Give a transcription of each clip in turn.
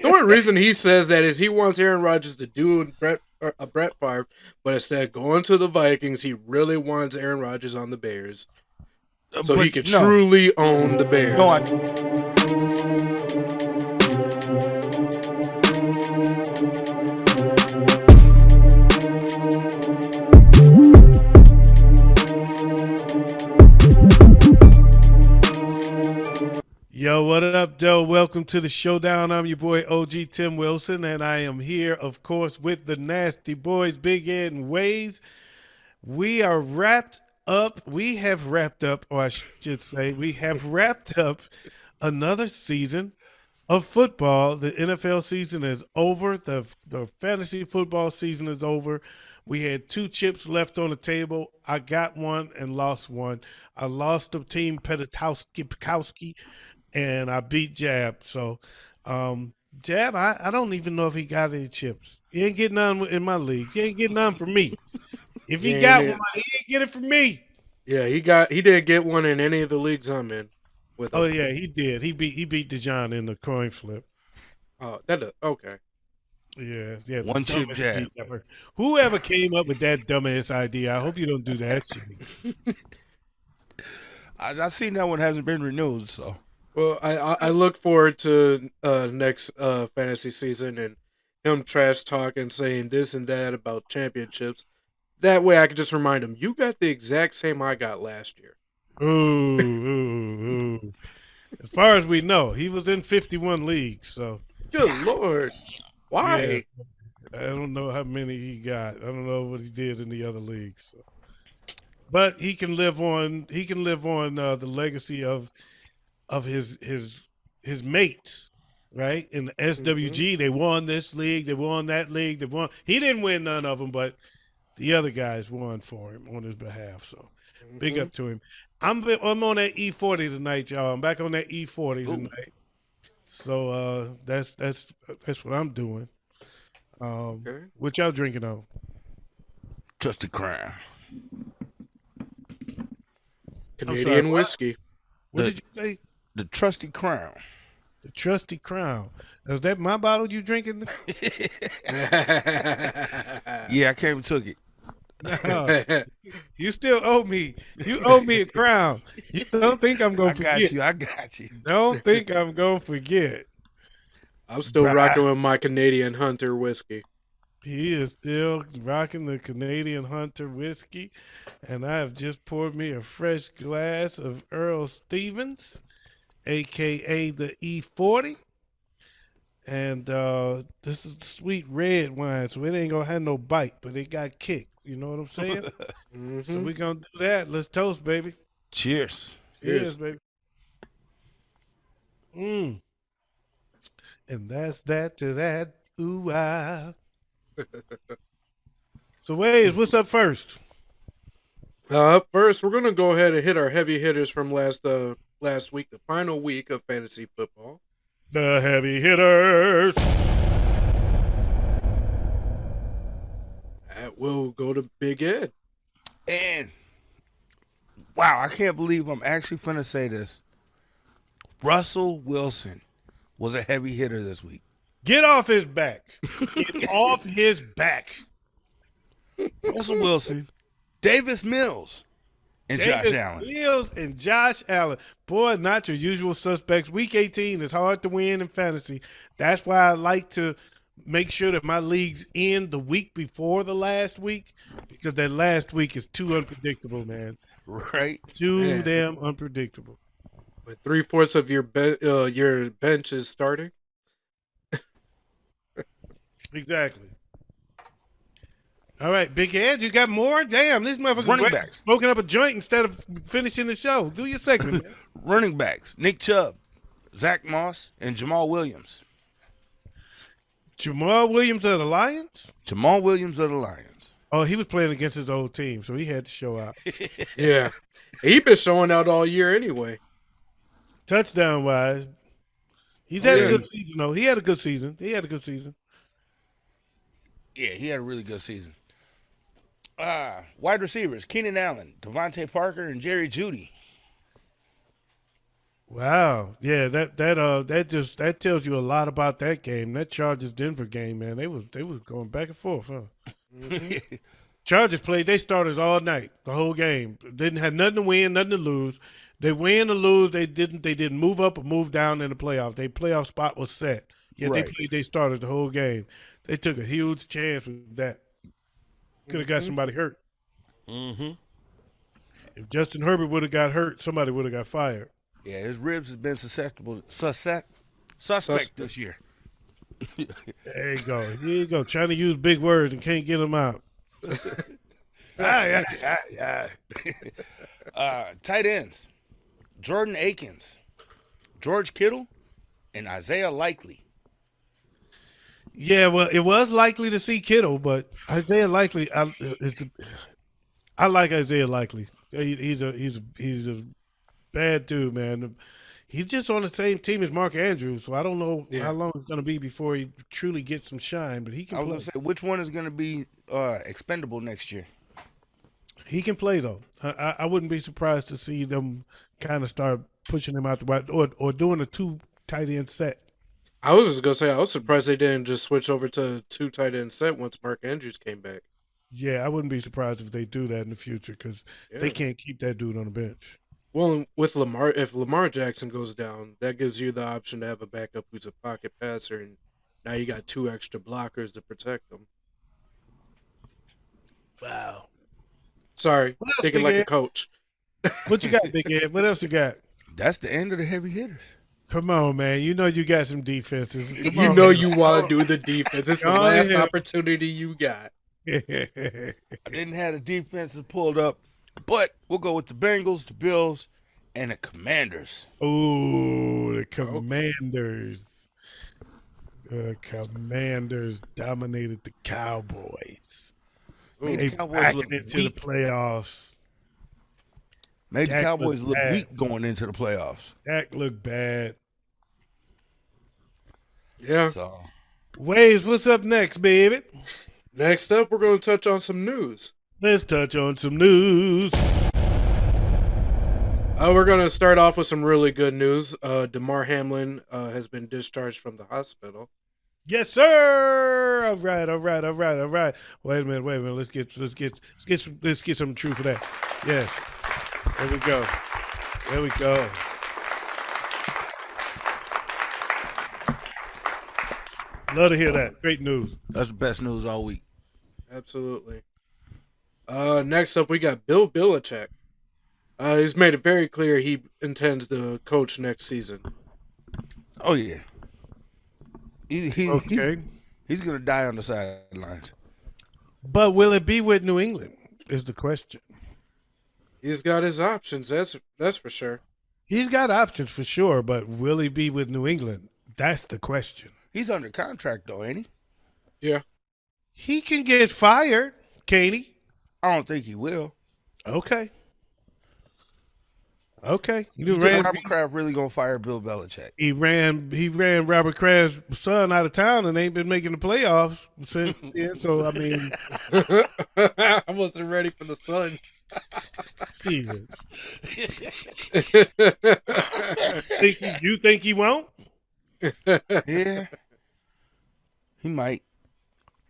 The only reason he says that is he wants Aaron Rodgers to do Brett Favre, but instead of going to the Vikings, he really wants Aaron Rodgers on the Bears, so he But could no, truly own the no, Bears. Yo, what up, Joe? Welcome to the Showdown. I'm your boy OG Tim Wilson, and I am here, of course, with the Nasty Boys, Big Ed and Wayz. We are wrapped up. We have wrapped up, or I should say, we have wrapped up another season of football. The NFL season is over. The fantasy football season is over. We had two chips left on the table. I got one and lost one. I lost to Team Petatowski, and I beat Jab. So, Jab, I don't even know if he got any chips. He ain't getting none in my leagues. He ain't getting none from me. If he got one, he ain't get it from me. Yeah, he didn't get one in any of the leagues I'm in. With Oh yeah, he did. He beat DeJohn in the coin flip. Okay. Yeah. one chip Jab. Whoever came up with that dumbass idea, I hope you don't do that shit. I seen that one hasn't been renewed, so. Well, I look forward to next fantasy season and him trash talking, saying this and that about championships. That way, I can just remind him, you got the exact same I got last year. Ooh. As far as we know, he was in 51 leagues. So, good Lord, why? Yeah, I don't know how many he got. I don't know what he did in the other leagues. So. But he can live on. He can live on the legacy of his mates, right? In the SWG, they won this league, they won that league, they won. He didn't win none of them, but the other guys won for him on his behalf. So big up to him. I'm on that E40 tonight, y'all. I'm back on that E40 tonight. So that's what I'm doing. What y'all drinking on? Trusty Crown. Canadian whiskey. What did you say? The Trusty Crown. The Trusty Crown. Is that my bottle you drinking? Yeah, I came and took it. No, you still owe me. You owe me a crown. You don't think I'm gonna forget? I got you. Don't think I'm gonna forget. I'm still rocking with my Canadian Hunter whiskey. He is still rocking the Canadian Hunter whiskey, and I have just poured me a fresh glass of Earl Stevens, aka the E40. And this is sweet red wine, so it ain't gonna have no bite, but it got kick. You know what I'm saying? So we're gonna do that. Let's toast, baby. Cheers. Cheers, baby. And that's that to that. Ooh, ah. So, Wayz, what's up first? First, we're gonna go ahead and hit our heavy hitters from last week, the final week of fantasy football. The heavy hitters. That will go to Big Ed. And wow, I can't believe I'm actually finna say this. Russell Wilson was a heavy hitter this week. Get off his back. Get off his back. Russell Wilson, Davis Mills, and Josh Allen. Mills and Josh Allen. Boy, not your usual suspects. Week 18 is hard to win in fantasy. That's why I like to make sure that my leagues end the week before the last week, because that last week is too unpredictable, man. Right? Too damn unpredictable. When 3/4 of your bench is starting. Exactly. All right, Big Ed, you got more? Damn, this motherfucker Running backs. smoking up a joint instead of finishing the show. Do your segment, man. Running backs, Nick Chubb, Zach Moss, and Jamal Williams. Jamal Williams of the Lions? Jamal Williams of the Lions. Oh, he was playing against his old team, so he had to show out. Yeah. He been showing out all year anyway. Touchdown-wise, he's had a good season, though. He had a good season. Yeah, he had a really good season. Wide receivers, Keenan Allen, Devontae Parker, and Jerry Jeudy. Wow. Yeah, that tells you a lot about that game. That Chargers Denver game, man. They was going back and forth, huh? Hmm. Chargers played they starters all night, the whole game. Didn't have nothing to win, nothing to lose. They win or lose, they didn't move up or move down in the playoffs. Their playoff spot was set. Yet they Right. played they starters the whole game. They took a huge chance with that. Could have got Hmm. somebody hurt. Mm-hmm. If Justin Herbert would have got hurt, somebody would have got fired. Yeah, his ribs has been suspect Suspect. this year. There you go. Here you go. Trying to use big words and can't get them out. Yeah. Tight ends: Jordan Akins, George Kittle, and Isaiah Likely. Yeah, well, it was likely to see Kittle, but Isaiah Likely, I like Isaiah Likely. He's a bad dude, man. He's just on the same team as Mark Andrews, so I don't know Yeah. how long it's going to be before he truly gets some shine. But he I can was play. gonna say, which one is gonna be expendable next year? He can play though. I wouldn't be surprised to see them kind of start pushing him out the wide or doing a two tight end set. I was just gonna say I was surprised they didn't just switch over to two tight end set once Mark Andrews came back. Yeah, I wouldn't be surprised if they do that in the future because they Yeah. can't keep that dude on the bench. Well, with Lamar, if Lamar Jackson goes down, that gives you the option to have a backup who's a pocket passer, and now you got two extra blockers to protect them. Wow. Sorry, What else, thinking Big like a Ed? coach. What you got, Big Ed? What else you got? That's the end of the heavy hitters. Come on, man. You know you got some defenses. Come You on, know man. you want to do the defense. It's the Go last ahead. opportunity you got. I didn't have the defenses pulled up, but we'll go with the Bengals, the Bills, and the Commanders. Ooh, the Commanders. The Commanders dominated the Cowboys. Made They the Cowboys back look into the weak. playoffs. Made the Dak Cowboys looked look bad. weak going into the playoffs. Dak looked bad. Yeah. So Wayz, what's up next, baby? Next up, we're going to touch on some news. Let's touch on some news. We're going to start off with some really good news. DeMar Hamlin has been discharged from the hospital. Yes, sir. All right. Wait a minute. Let's get some truth for that. Yes. There we go. Love to hear that. Great news. that's the best news all week. Absolutely. Next up, we got Bill Belichick. He's made it very clear he intends to coach next season. Oh yeah. Okay. He's gonna die on the sidelines. But will it be with New England is the question. He's got his options. That's for sure. He's got options for sure, but will he be with New England? That's the question. He's under contract though, ain't he? Yeah. He can get fired, Katie. I don't think he will. Okay. You You know, think Robert Kraft really gonna fire Bill Belichick? he ran Robert Kraft's son out of town and ain't been making the playoffs since then. So I mean, I wasn't ready for the sun. Steven, you think he won't? Yeah. He might.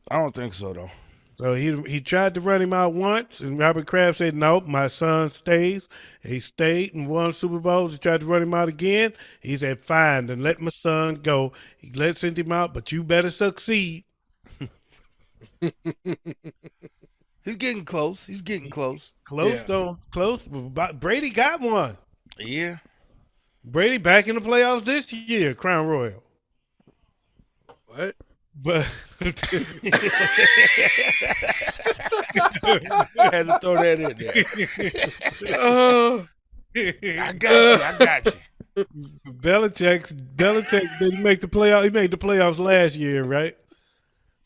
I don't think so though. So he tried to run him out once, and Robert Kraft said, "Nope, my son stays." He stayed and won Super Bowls. He tried to run him out again. He said, "Fine, then let my son go." He sent him out, but you better succeed. He's getting close. Close Yeah. though, close. But Brady got one. Yeah. Brady back in the playoffs this year, Crown Royal. What? But Had to throw that in there. Oh, I got you. Belichick didn't make the playoff. He made the playoffs last year, right?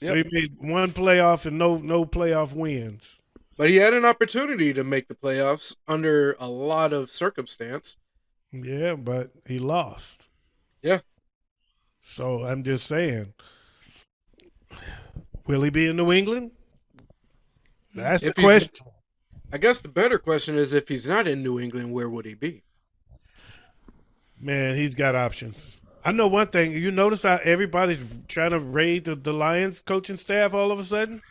So Yep. he made one playoff and no playoff wins. but he had an opportunity to make the playoffs under a lot of circumstance. Yeah, but he lost. Yeah. So I'm just saying, will he be in New England? That's the If he's- question. I guess the better question is if he's not in New England, where would he be? Man, he's got options. I know one thing. You notice how everybody's trying to raid the Lions coaching staff all of a sudden?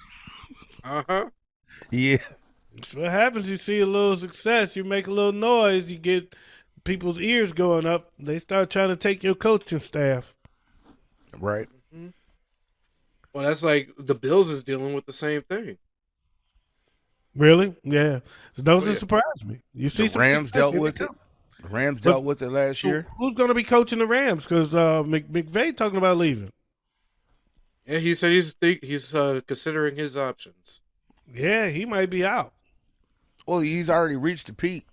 Uh-huh. Yeah, That's what happens. You see a little success, you make a little noise, you get people's ears going up. They start trying to take your coaching staff. right. Mhm. Well, that's like the Bills is dealing with the same thing. Really? Yeah. So those Oh that yeah. surprise me. You The see some Rams success, dealt here they with it. come. The Rams But dealt with it last year. who's going to be coaching the Rams? Because McVay talking about leaving. Yeah, he said he's considering his options. Yeah, he might be out. Well, he's already reached the peak.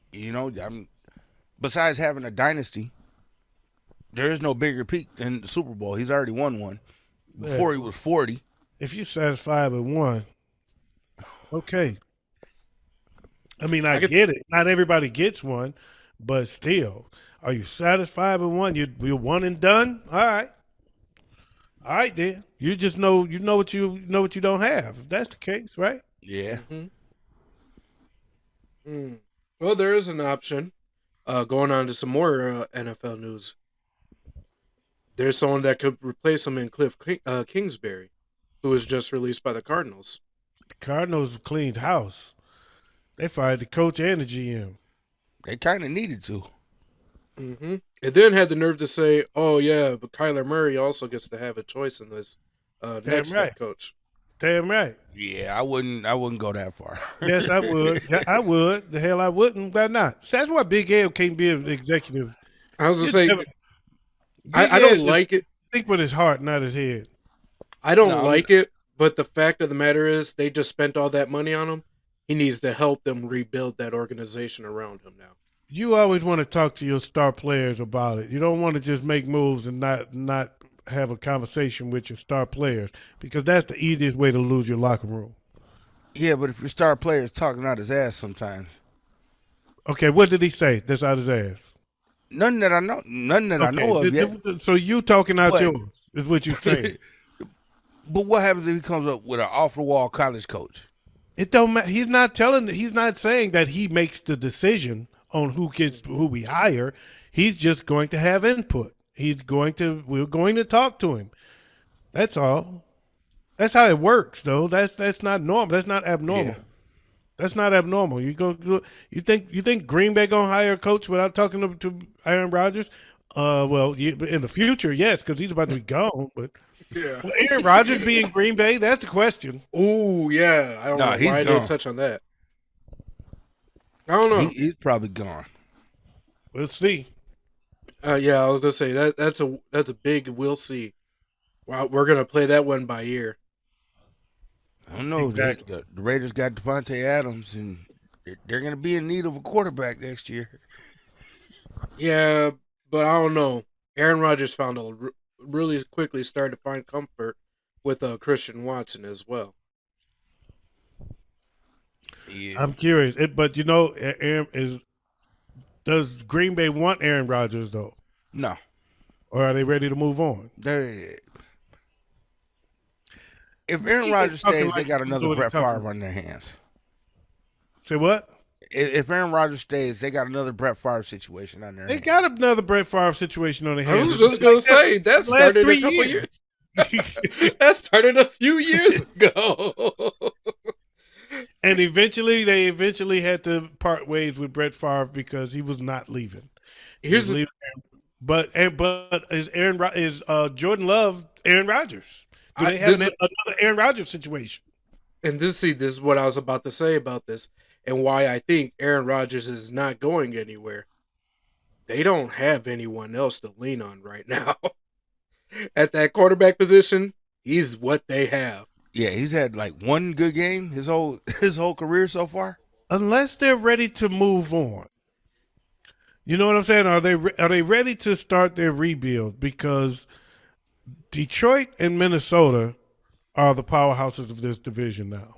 Besides having a dynasty, there is no bigger peak than the Super Bowl. He's already won one before he was 40. If you're satisfied with one, okay. I mean, I get it. Not everybody gets one, but still, are you satisfied with one? You're one and done. All right, then. You just know what you don't have. If that's the case, right? Yeah. Mm-hmm. Well, there is an option. Going on to some more NFL news. There's someone that could replace him in Kingsbury, who was just released by the Cardinals. The Cardinals cleaned house. They fired the coach and the GM. They kind of needed to. Mm-hmm. It then had the nerve to say, "Oh yeah, but Kyler Murray also gets to have a choice in this next right. head coach." Damn right. Yeah, I wouldn't go that far. Yes, I would. Yeah, I would. The hell I wouldn't. Why not? So that's why Big Ed can't be an executive. I was gonna Just say, never- I Big don't Ed like it. think with his heart, not his head. I don't No, like it, but the fact of the matter is, they just spent all that money on him. He needs to help them rebuild that organization around him now. You always want to talk to your star players about it. You don't want to just make moves and not have a conversation with your star players because that's the easiest way to lose your locker room. Yeah, but if your star player is talking out his ass sometimes. Okay, what did he say? That's out his ass. None that I know. None that I know of yet. So you talking out What? yours is what you saying. But what happens if he comes up with an off the wall college coach? It don't matter. He's not saying that he makes the decision on who we hire. He's just going to have input. We're going to talk to him. That's all. That's how it works, though. That's not normal. That's not abnormal. Yeah. That's not abnormal. You think Green Bay gonna hire a coach without talking to Aaron Rodgers? Well, in the future, yes, because he's about to be gone. But Yeah. will Aaron Rodgers be in Green Bay? That's the question. Ooh, yeah. I don't Nah, know he's why I gone. didn't touch on that. I don't know. He's probably gone. We'll see. Yeah, I was gonna say that's a big. We'll see. Wow, we're gonna play that one by ear. I don't know. Exactly. The Raiders got Devontae Adams, and they're going to be in need of a quarterback next year. Yeah, but I don't know. Aaron Rodgers found really quickly started to find comfort with Christian Watson as well. Yeah. I'm curious, but does Green Bay want Aaron Rodgers though, No. or are they ready to move on? If Aaron He's Rodgers talking stays, like they got he's another doing Brett it Favre on their hands. Say what? If Aaron Rodgers stays, they got another Brett Favre situation on their They hands. got another Brett Favre situation on their I hands. was just gonna say that last started 3 a couple years. years. That started a few years ago. And they had to part ways with Brett Favre because he was not leaving. Here's He was leaving. But is Jordan Love Aaron Rodgers? Do they have another Aaron Rodgers situation? and this is what I was about to say about this, and why I think Aaron Rodgers is not going anywhere. They don't have anyone else to lean on right now. At that quarterback position, he's what they have. Yeah, he's had like one good game his whole career so far. Unless they're ready to move on. You know what I'm saying? Are they ready to start their rebuild? Because Detroit and Minnesota are the powerhouses of this division now.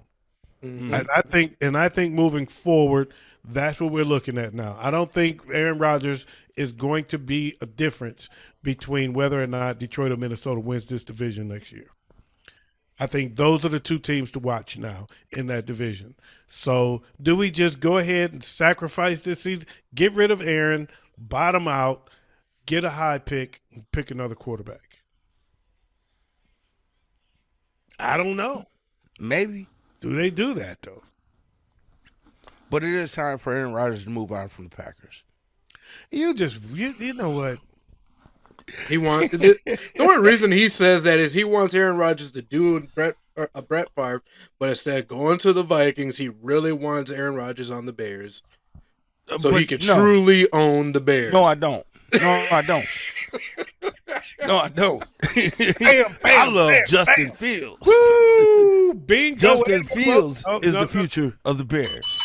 Mhm. And I think moving forward, that's what we're looking at now. I don't think Aaron Rodgers is going to be a difference between whether or not Detroit or Minnesota wins this division next year. I think those are the two teams to watch now in that division. So do we just go ahead and sacrifice this season, get rid of Aaron, bottom out, get a high pick, and pick another quarterback. I don't know. Maybe. Do they do that though? But it is time for Aaron Rodgers to move on from the Packers. You know what? He wants the only reason he says that is he wants Aaron Rodgers to do a Brett Favre, but instead of going to the Vikings, he really wants Aaron Rodgers on the Bears, so But he could no. truly own the Bears. No, I don't. No, I don't. No, I don't. Bam, I love bam, Justin bam. Fields. Woo! Bingo. Justin Fields Oh, is no, the future of the Bears.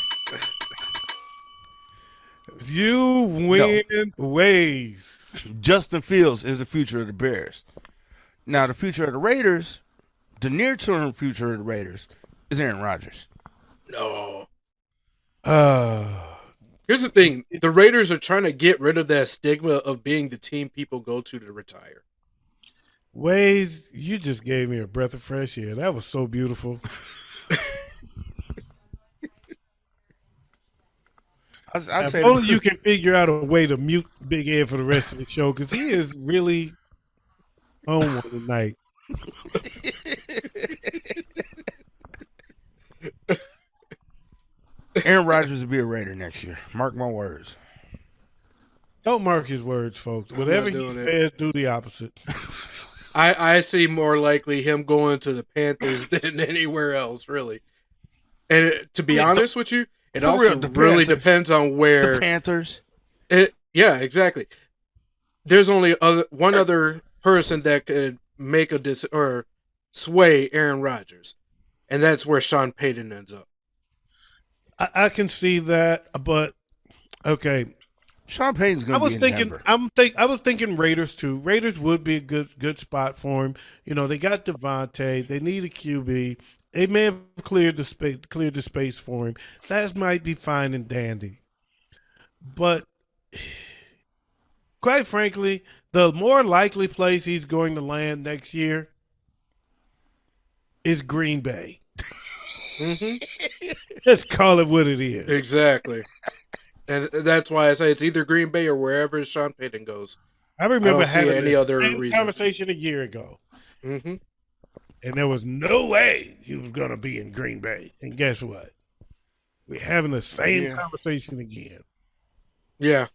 You win Wayz. Justin Fields is the future of the Bears. Now, the future of the Raiders, the near-term future of the Raiders, is Aaron Rodgers. No. Uh, Here's the thing: the Raiders are trying to get rid of that stigma of being the team people go to retire. Wayz, you just gave me a breath of fresh air. That was so beautiful. I If say only you can figure out a way to mute Big Ed for the rest of the show, because he is really on one tonight. Aaron Rodgers will be a Raider next year. Mark my words. Don't mark his words, folks. Whatever he doing it. says, do the opposite. I see more likely him going to the Panthers than anywhere else, really. And to be honest with you, it For also real, the really Panthers. depends on where. The Panthers. Yeah, exactly. There's only one other person that could make or sway Aaron Rodgers, and that's where Sean Payton ends up. I can see that, but okay. Sean Payton's going to be in Denver. I was thinking Raiders too. Raiders would be a good spot for him. You know, they got Devontae. They need a QB. They may have cleared the space for him. That might be fine and dandy. But quite frankly, the more likely place he's going to land next year is Green Bay. Mm-hmm. Let's call it what it is. Exactly. And that's why I say it's either Green Bay or wherever Sean Payton goes. I remember don't see having any this other same reason. conversation a year ago. Mm-hmm. And there was no way he was going to be in Green Bay. And guess what? We're having the same conversation again. Yeah.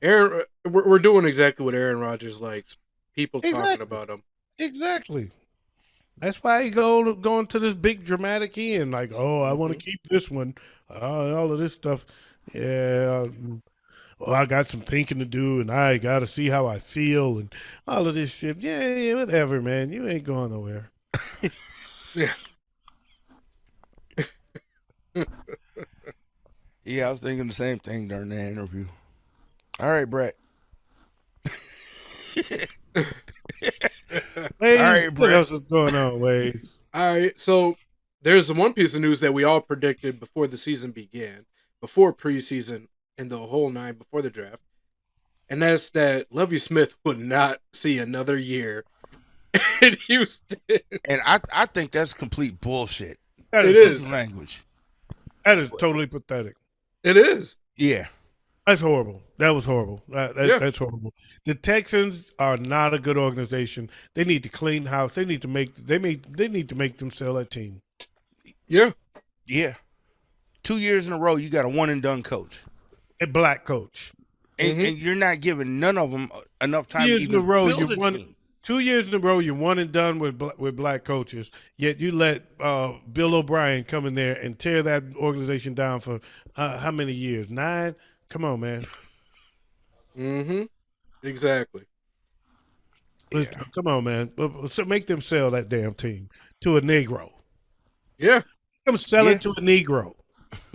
We're doing exactly what Aaron Rodgers likes. People talking about him. Exactly. That's why he going to this big dramatic end. Like, oh, I want to keep this one. All of this stuff. Yeah. I got some thinking to do, and I got to see how I feel, and all of this shit. Yeah, whatever, man. You ain't going nowhere. Yeah. Yeah, I was thinking the same thing during that interview. All right, Brett. Wayz, All right, what Brett. else is going on, Wayz? All right. So there's one piece of news that we all predicted before the season began, before preseason, and the whole nine before the draft. And that's that Lovie Smith would not see another year in Houston. And I think that's complete bullshit. It is. Language. That is totally pathetic. It is. Yeah. That's horrible. That was horrible. That's horrible. The Texans are not a good organization. They need to clean house. They need to make them sell that team. Yeah. Yeah. 2 years in a row, you got a one and done coach. A black coach. And, and you're not giving none of them enough time to even build a team. 2 years in a row, you're one and done with black coaches. Yet you let Bill O'Brien come in there and tear that organization down for how many years? 9? Come on, man. Mm-hmm. Exactly. Yeah. Come on, man. So make them sell that damn team to a Negro. Yeah. Come sell it to a Negro.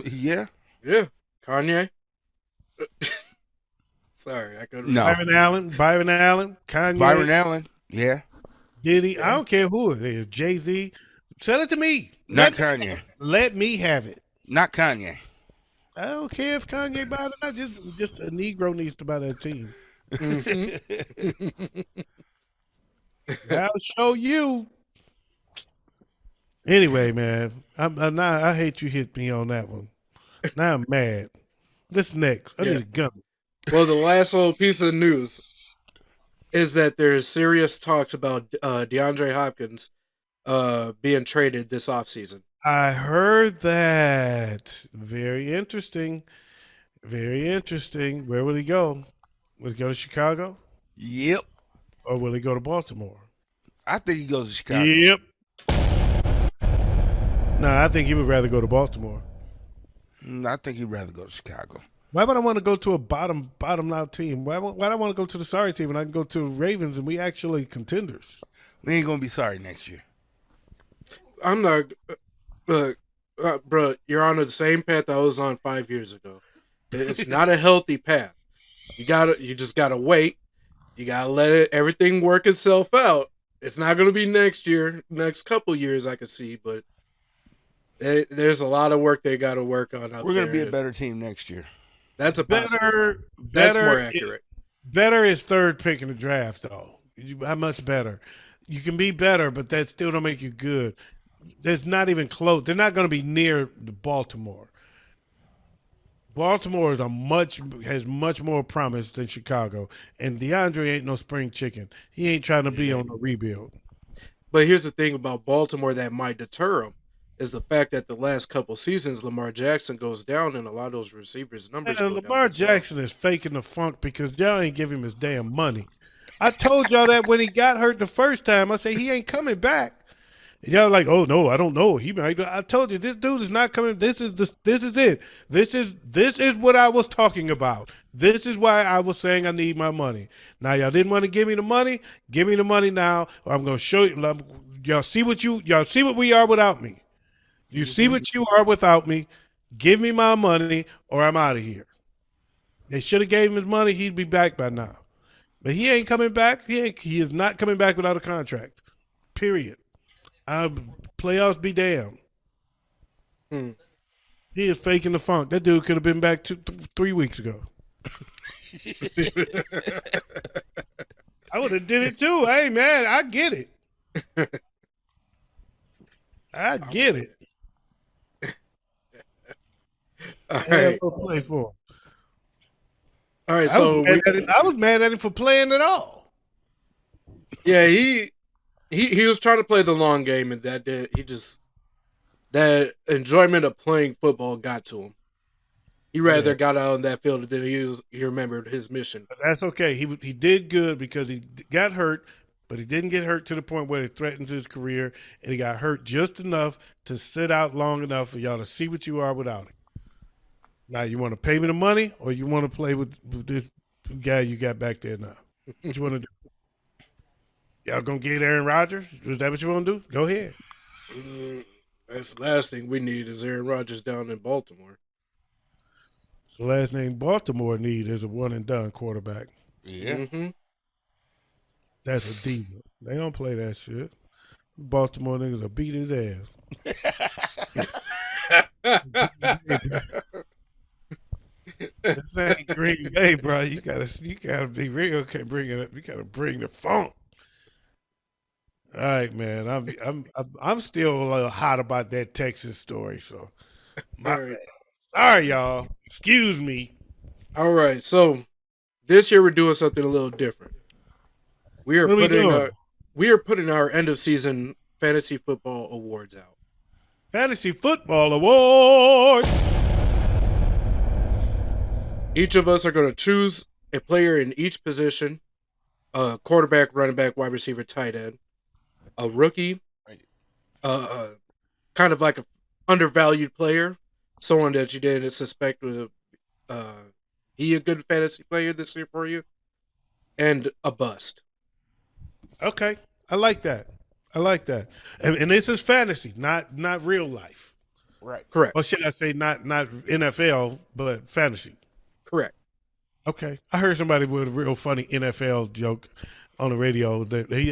Yeah. Yeah. Kanye. Sorry, I couldn't. No. Byron Allen, Kanye. Byron Allen. Yeah. Diddy. I don't care who it is. Jay-Z. Sell it to me. Not Kanye. Let me have it. Not Kanye. I don't care if Kanye buy it or not. Just a Negro needs to buy that team. Mm-hmm. I'll show you. Anyway, man, I hate you hit me on that one. Now I'm mad. What's next? I need a gummy. Well, the last little piece of news is that there's serious talks about DeAndre Hopkins being traded this offseason. I heard that. Very interesting. Very interesting. Where will he go? Will he go to Chicago Yep. or will he go to Baltimore? I think he goes to Chicago. Yep. No, I think he would rather go to Baltimore. I think he'd rather go to Chicago. Why would I want to go to a bottom out team? Why do I want to go to the sorry team and I can go to Ravens and we actually contenders? We ain't gonna be sorry next year. I'm not, look, bro. You're on the same path I was on 5 years ago. It's not a healthy path. You just gotta wait. You gotta let everything work itself out. It's not gonna be next year, next couple years. I can see, but there's a lot of work they got to work on out We're there. gonna be a better team next year. That's a possibility. That's more accurate. Better is third pick in the draft, though. How much better? You can be better, but that still don't make you good. That's not even close. They're not going to be near the Baltimore. Baltimore has much more promise than Chicago, and DeAndre ain't no spring chicken. He ain't trying to be on a rebuild. But here's the thing about Baltimore that might deter him is the fact that the last couple seasons Lamar Jackson goes down and a lot of those receivers' numbers And go Lamar down as well. Jackson is faking the funk because y'all ain't give him his damn money. I told y'all that when he got hurt the first time. I said he ain't coming back. And y'all like, oh no, I don't know. He might. I told you this dude is not coming. This is it. This is what I was talking about. This is why I was saying I need my money. Now y'all didn't want to give me the money. Give me the money now, or I'm gonna show you. Y'all see what we are without me. You see what you are without me. Give me my money, or I'm out of here. They should have gave him his money. He'd be back by now. But he ain't coming back. He is not coming back without a contract. Period. Playoffs be damned. Hmm. He is faking the funk. That dude could have been back 3 weeks ago. I would have did it too. Hey man, I get it. I get it. All Yeah, right. go play for him. All right. So I was mad at him for playing at all. yeah, he was trying to play the long game, and that enjoyment of playing football got to him. He rather Yeah. got out on that field than he remembered his mission. But that's okay. He did good because he got hurt, but he didn't get hurt to the point where it threatens his career, and he got hurt just enough to sit out long enough for y'all to see what you are without him. Now, you want to pay me the money, or you want to play with this guy you got back there now? What you want to do? Y'all gonna get Aaron Rodgers? Is that what you want to do? Go ahead. That's the last thing we need is Aaron Rodgers down in Baltimore. The last name Baltimore need is a one and done quarterback. Yeah. Mm-hmm. That's a diva. They don't play that shit. Baltimore niggas will beat his ass. This ain't Green Bay, bro. You gotta be real. Okay, bring it up. You gotta bring the funk. All right, man. I'm still a little hot about that Texas story. So, my All right. bad. Sorry, y'all. Excuse me. All right. So this year we're doing something a little different. We are What are we putting doing? we are putting our end of season fantasy football awards out. Fantasy Football Awards. Each of us are going to choose a player in each position: quarterback, running back, wide receiver, tight end, a rookie, kind of like a undervalued player, someone that you didn't suspect would he a good fantasy player this year for you, and a bust. Okay, I like that. I like that. And this is fantasy, not real life. Right. Correct. Or should I say not NFL, but fantasy. Correct. Okay. I heard somebody with a real funny NFL joke on the radio that he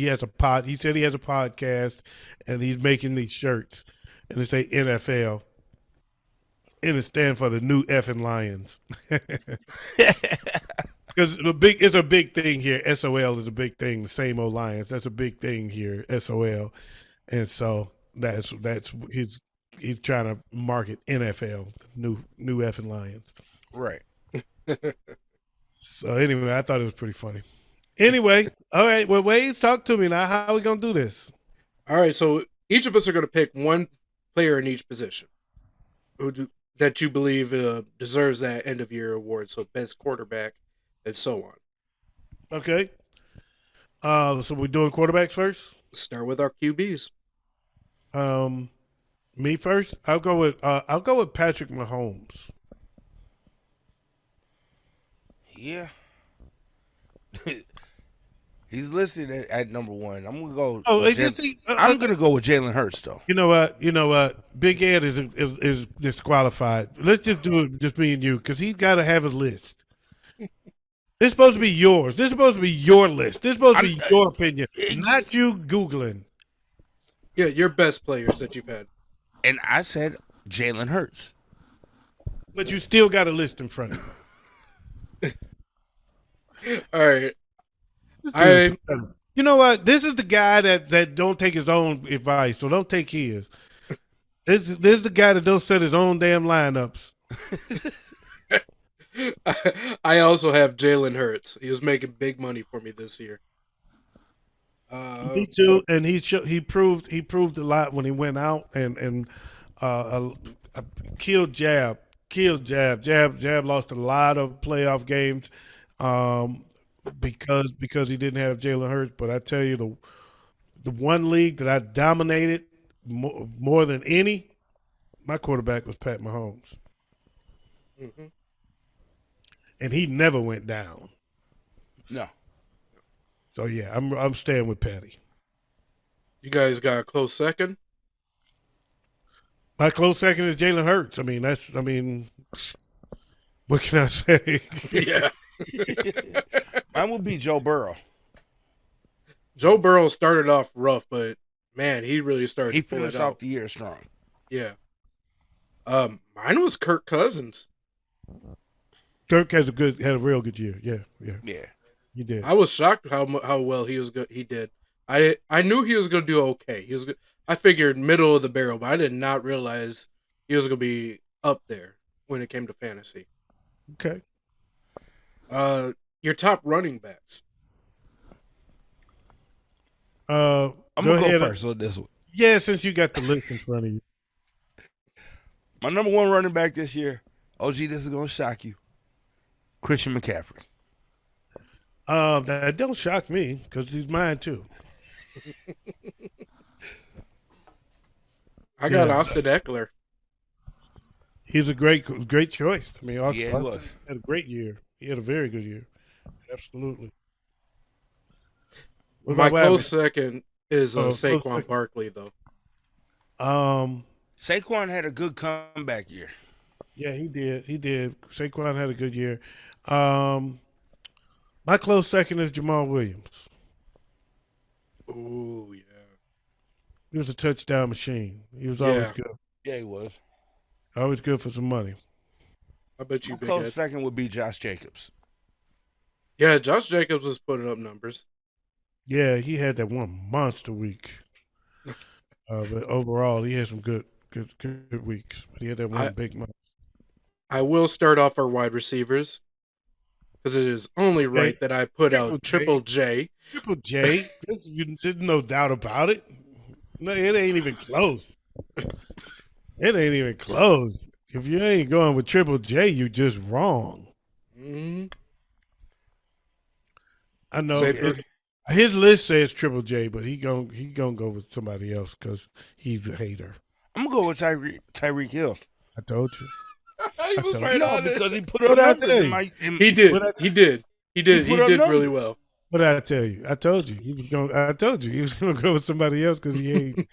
has a pod. He said he has a podcast and he's making these shirts and they say NFL and it stands for the new effing Lions. Because it's a big thing here. SOL is a big thing. The same old Lions. That's a big thing here. SOL, and so that's he's trying to market NFL, the new effing Lions. Right. So anyway, I thought it was pretty funny. Anyway, all right. Well, Wayz, talk to me now. How are we gonna do this? All right, so each of us are going to pick one player in each position that you believe deserves that end of year award. So best quarterback and so on. Okay. So we're doing quarterbacks first. Start with our QBs. Um, Me first. I'll go with Patrick Mahomes. Yeah. He's listed at number one. I'm gonna go. Oh, With I'm gonna go with Jalen Hurts though. you know what? You know what? Big Ed is disqualified. Let's just do it, just me and you, because he's got to have his list. This is supposed to be yours. This is supposed to be your list. This is supposed to be your opinion, not you googling. Yeah, your best players that you've had. And I said Jalen Hurts. But you still got a list in front of you. All right. You know what? This is the guy that don't take his own advice, so don't take his. This is the guy that don't set his own damn lineups. I also have Jalen Hurts. He was making big money for me this year. Me too, and he proved a lot when he went out and killed Jab. Jab lost a lot of playoff games because he didn't have Jalen Hurts. But I tell you, the one league that I dominated more than any, my quarterback was Pat Mahomes. Mm-hmm. And he never went down. No. So yeah, I'm staying with Patty. You guys got a close second? My close second is Jalen Hurts. What can I say? Yeah. Mine would be Joe Burrow. Joe Burrow started off rough, but man, he really started He to pull finished it out. off the year strong. Yeah. Mine was Kirk Cousins. Kirk had a real good year. Yeah. Yeah. He did. I was shocked how well he was good. He did. I knew he was going to do okay. He was good. I figured middle of the barrel, but I did not realize he was going to be up there when it came to fantasy. Okay. Your top running backs. I'm gonna go first on this one. Yeah, since you got the list in front of you. My number one running back this year, OG, this is gonna shock you. Christian McCaffrey. That don't shock me because he's mine too. I got Austin Eckler. He's a great choice. I mean, He was. Had a great year. He had a very good year. Absolutely. My close second is Saquon Barkley, though. Saquon had a good comeback year. Yeah, he did. Saquon had a good year. My close second is Jamal Williams. Oh yeah. He was a touchdown machine. He was always good. Yeah, he was. Always good for some money. I bet you. My close second would be Josh Jacobs. Yeah, Josh Jacobs was putting up numbers. Yeah, he had that one monster week. But overall, he had some good weeks. But he had that one big month. I will start off our wide receivers because it is only right that I put out Triple J. Triple J? There's no doubt about it. No, it ain't even close. It ain't even close. If you ain't going with Triple J, you just wrong. Mm-hmm. I know his list says Triple J, but he gonna go with somebody else because he's a hater. I'm gonna go with Tyreek Hill. I told you. Because he put up numbers. He did really well. What did I tell you? I told you he was gonna go with somebody else because he ain't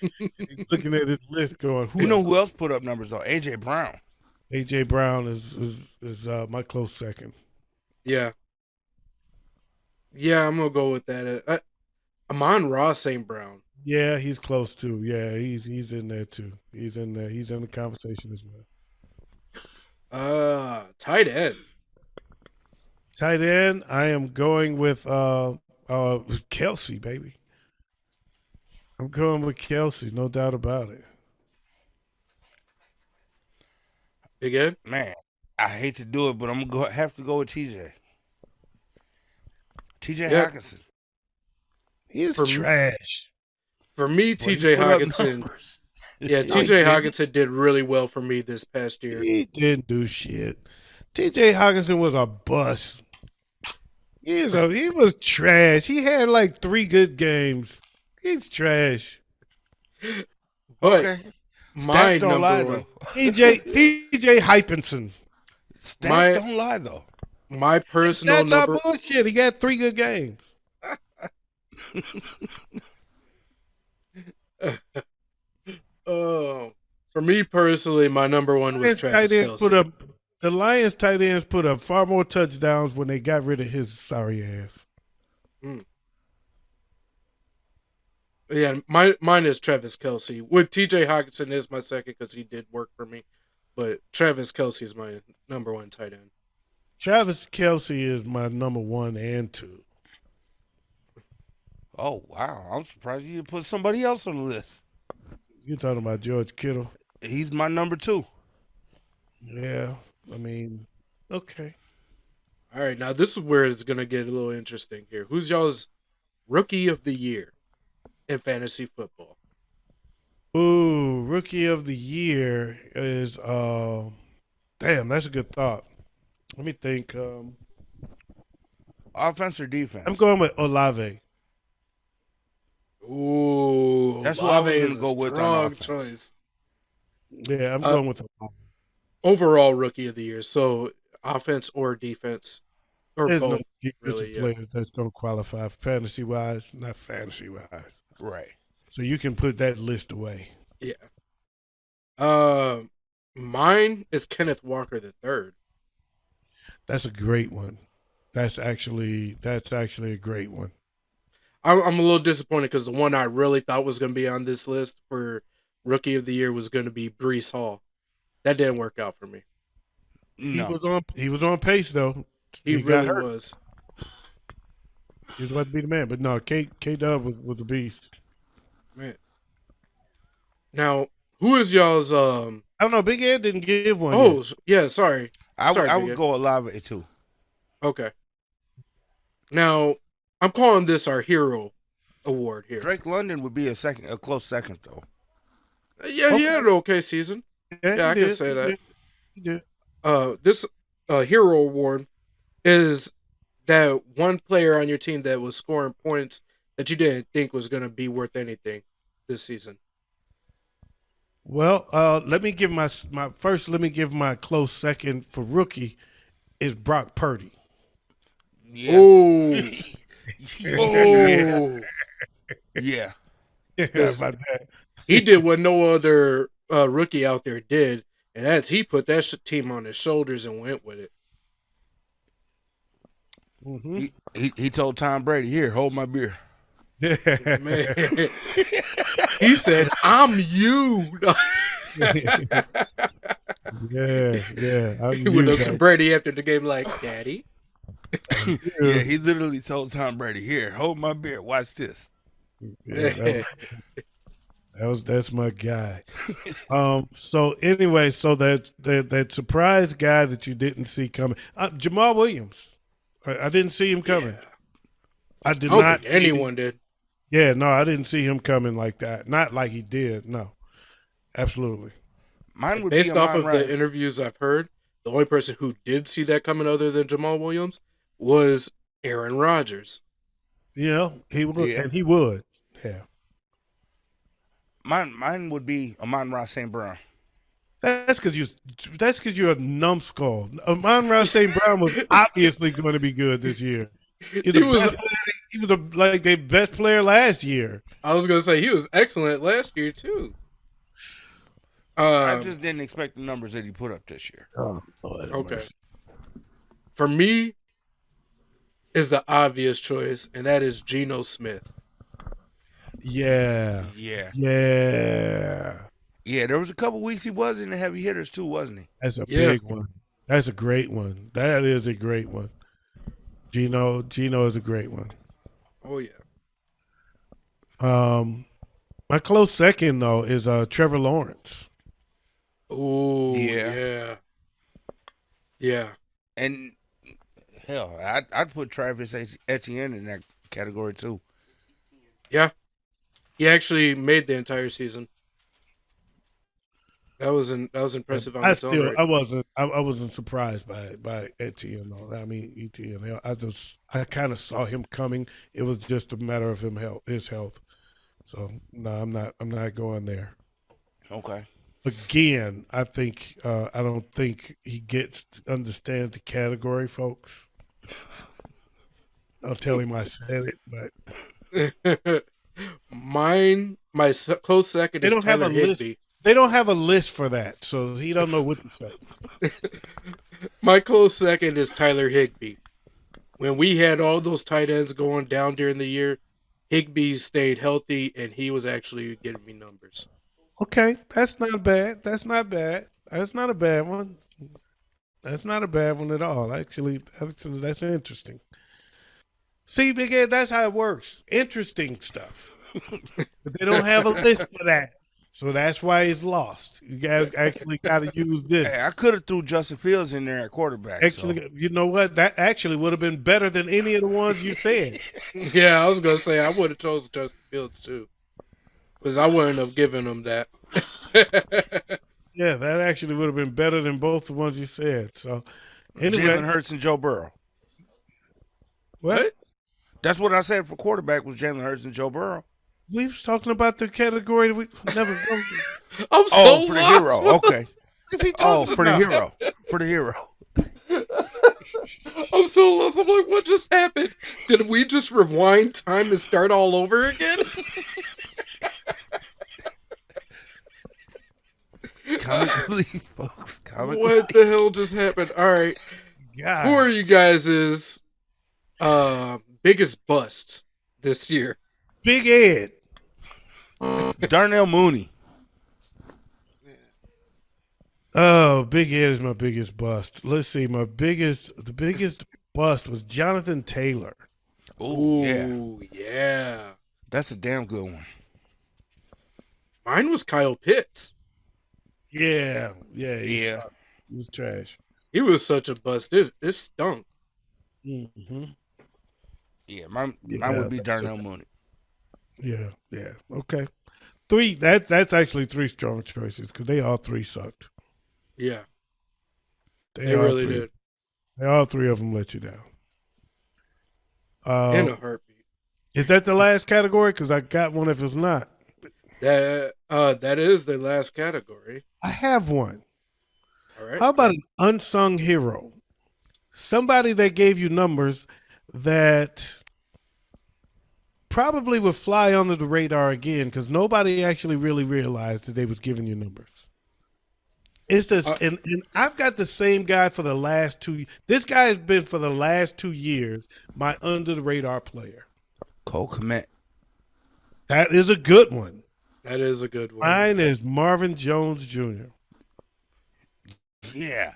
looking at his list going. You know who else put up numbers though? AJ Brown. AJ Brown is my close second. Yeah. Yeah, I'm gonna go with that. Amon-Ra St. Brown. Yeah, he's close too. Yeah, he's in there too. He's in there. He's in the conversation as well. Tight end. Tight end. I am going with Kelsey, baby. I'm going with Kelsey, no doubt about it. Big Ed? Man, I hate to do it, but I'm gonna have to go with TJ. T.J. Yep. Hockenson. He's For- trash. For me, Boy, he TJ put up Hockenson. numbers. Yeah, No, he TJ didn't. Hockenson did really well for me this past year. He didn't do shit. T.J. Hockenson was a bust. He was trash. He had like 3 good games. He's trash. But Okay. my Stats don't number lie, one, though. T.J. Hypenson. Stats My- don't lie, though. my personal That's not number. bullshit. He got 3 good games. Oh, for me personally, my number one was Travis Kelce. The Lions tight ends put up far more touchdowns when they got rid of his sorry ass. Yeah, mine is Travis Kelce. With TJ Hockenson is my second because he did work for me, but Travis Kelce is my number one tight end. Travis Kelce is my number 1 and 2. Oh, wow. I'm surprised you put somebody else on the list. You're talking about George Kittle. He's my number 2. Yeah, I mean, okay. All right, now this is where it's gonna get a little interesting here. Who's y'all's rookie of the year in fantasy football? Ooh, rookie of the year is damn, that's a good thought. Let me think. Offense or defense? I'm going with Olave. Ooh, That's what I was Olave gonna is a go with on strong offense. choice. Yeah, I'm going with Olave. Overall rookie of the year, so offense or defense or There's no both. defensive really, yeah. player that's going to qualify fantasy wise, not fantasy wise. Right. So you can put that list away. Yeah. Mine is Kenneth Walker the third. That's a great one. That's actually a great one. I'm a little disappointed because the one I really thought was going to be on this list for rookie of the year was going to be Brees Hall. That didn't work out for me. No. He was on pace though. He got really hurt. was. He was about to be the man, but no, K Dub was a beast. Man. Now, who is y'all's I don't know. Big Ed didn't give one. Oh, yet. yeah, sorry. I Sorry, Big would Ed. go Olave too. Okay. Now, I'm calling this our hero award here. Drake London would be a close second though. Yeah, he had an okay season. Yeah, I can say that. He did. This hero award is that one player on your team that was scoring points that you didn't think was going to be worth anything this season. Well, let me give my first. Let me give my close second for rookie is Brock Purdy. Yeah. Oh, Oh. Yeah. How about that? he did what no other rookie out there did, and that's he put that team on his shoulders and went with it. Mm-hmm. He told Tom Brady, "Here, hold my beer." Man, he said, "I'm you." yeah. He went up to Brady after the game like, "Daddy." Yeah, he literally told Tom Brady, "Here, hold my beer. Watch this." Yeah, that's my guy. So anyway, so that surprise guy that you didn't see coming, Jamal Williams. I didn't see him coming. I did I don't not. think anyone did. Yeah, no, I didn't see him coming like that. Not like he did. No, absolutely. Mine would Based be off Amon of the interviews I've heard, the only person who did see that coming other than Jamal Williams was Aaron Rodgers. You know, he would, Yeah. and he would. Yeah. Mine would be Amon-Ra St. Brown. That's because you're a numbskull. Amon-Ra St. Brown was obviously going to be good this year. He was like their best player last year. I was going to say he was excellent last year too. I just didn't expect the numbers that he put up this year. Okay. For me, is the obvious choice, and that is Geno Smith. Yeah. Yeah. Yeah. Yeah, there was a couple weeks he was in the heavy hitters too, wasn't he? That's a big one. That's a great one. That is a great one. Geno is a great one. Oh yeah. My close second though is Trevor Lawrence. Oh Yeah. yeah. And Hell, I'd put Travis Etienne in that category too. Yeah, he actually made the entire season. That was impressive on I its own still right. I wasn't surprised by Etienne though. I mean Etienne. I kind of saw him coming. It was just a matter of his health. So no, I'm not going there. Okay. Again, I don't think he understands the category, folks. I'll tell him I said it, but Close second they is don't have a Tyler list. Higbee. They don't have a list for that, so he don't know what to say. My close second is Tyler Higbee. When we had all those tight ends going down during the year, Higbee stayed healthy and he was actually getting me numbers. Okay, that's not bad. That's not bad. That's not a bad one. That's not a bad one at all. Actually, that's interesting. See, Big Ed, that's how it works. Interesting stuff. But they don't have a list for that. So that's why he's lost. You actually got to use this. Hey, I could have threw Justin Fields in there at quarterback. Actually, you know what? That actually would have been better than any of the ones you said. Yeah, I was gonna say I would have chosen Justin Fields too, because I wouldn't have given him that. Yeah, that actually would have been better than both the ones you said. So, anyway, Jalen Hurts and Joe Burrow. what? That's what I said for quarterback was Jalen Hurts and Joe Burrow. We was talking about the category that we never go to. I'm so Oh, for the lost. hero. Okay. What is he Oh, talking for the about? hero. For the hero. I'm so lost. I'm like, what just happened? Did we just rewind time and start all over again? Comic relief, folks. Comic What the hell just happened? All right, God. who are you guys' biggest busts this year? Big Ed. Darnell Mooney. Oh, Big Ed is my biggest bust. Let's see. The biggest bust was Jonathan Taylor. Ooh, yeah. Ooh, yeah. That's a damn good one. Mine was Kyle Pitts. Yeah. He Yeah. sucked. He was trash. He was such a bust. It stunk. Mm-hmm. Yeah, mine Yeah, would be that's Darnell okay. Mooney. Yeah. Okay. Three. That's actually three strong choices because they all three sucked. Yeah, They they all really three. did. All three of them let you down. In a heartbeat. Is that the last category? Because I got one if it's not. That is the last category. I have one. All right. How about an unsung hero? Somebody that gave you numbers that probably would fly under the radar again because nobody actually really realized that they was giving you numbers. It's just, and I've got the same guy for the last 2. This guy has been for the last 2 years my under the radar player. Cole Kmet. That is a good one. That is a good one. Mine is Marvin Jones Jr. Yeah.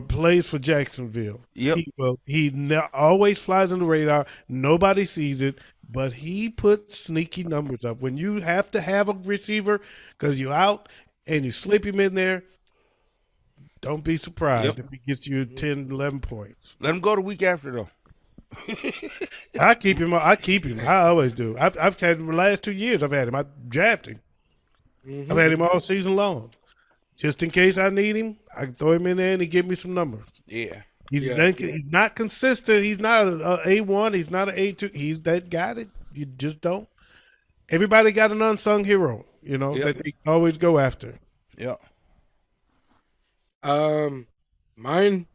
Plays for Jacksonville. Yep. He always flies on the radar. Nobody sees it, but he puts sneaky numbers up. When you have to have a receiver because you're out and you slip him in there, don't be surprised if he gets you 10, 11 points. Let him go the week after though. I keep him. I always do. I've had him the last 2 years. I've had him. I draft him. Mm-hmm. I've had him all season long. Just in case I need him, I can throw him in there and he give me some numbers. Yeah. He's not consistent. He's not an A1. He's not an A2. He's that guy that you just don't. Everybody got an unsung hero, that they always go after. Yeah. Mine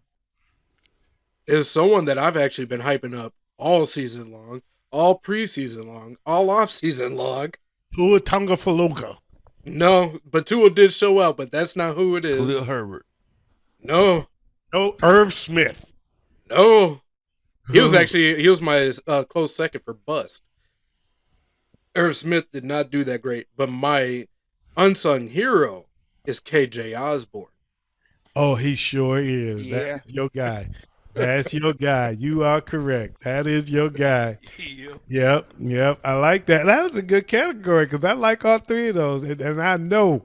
is someone that I've actually been hyping up all season long, all preseason long, all off season long. Tua Tagovailoa. No, but Tua did show up, but that's not who it is. Khalil Herbert. No, Irv Smith. no. He was my close second for bust. Irv Smith did not do that great, but my unsung hero is KJ Osborne. Oh, he sure is. Yeah. That's your guy. That's your guy. You are correct. That is your guy. Yep. I like that. That was a good category because I like all three of those, and I know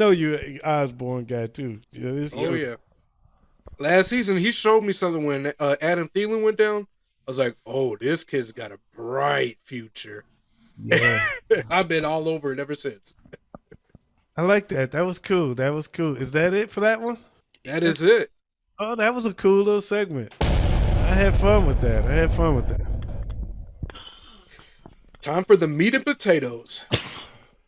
you're an Osborne guy too. Oh yeah. Last season, he showed me something when Adam Thielen went down. I was like, "Oh, this kid's got a bright future." Yeah. I've been all over it ever since. I like that. That was cool. That was cool. Is that it for that one? That is it. Oh, that was a cool little segment. I had fun with that. Time for the meat and potatoes.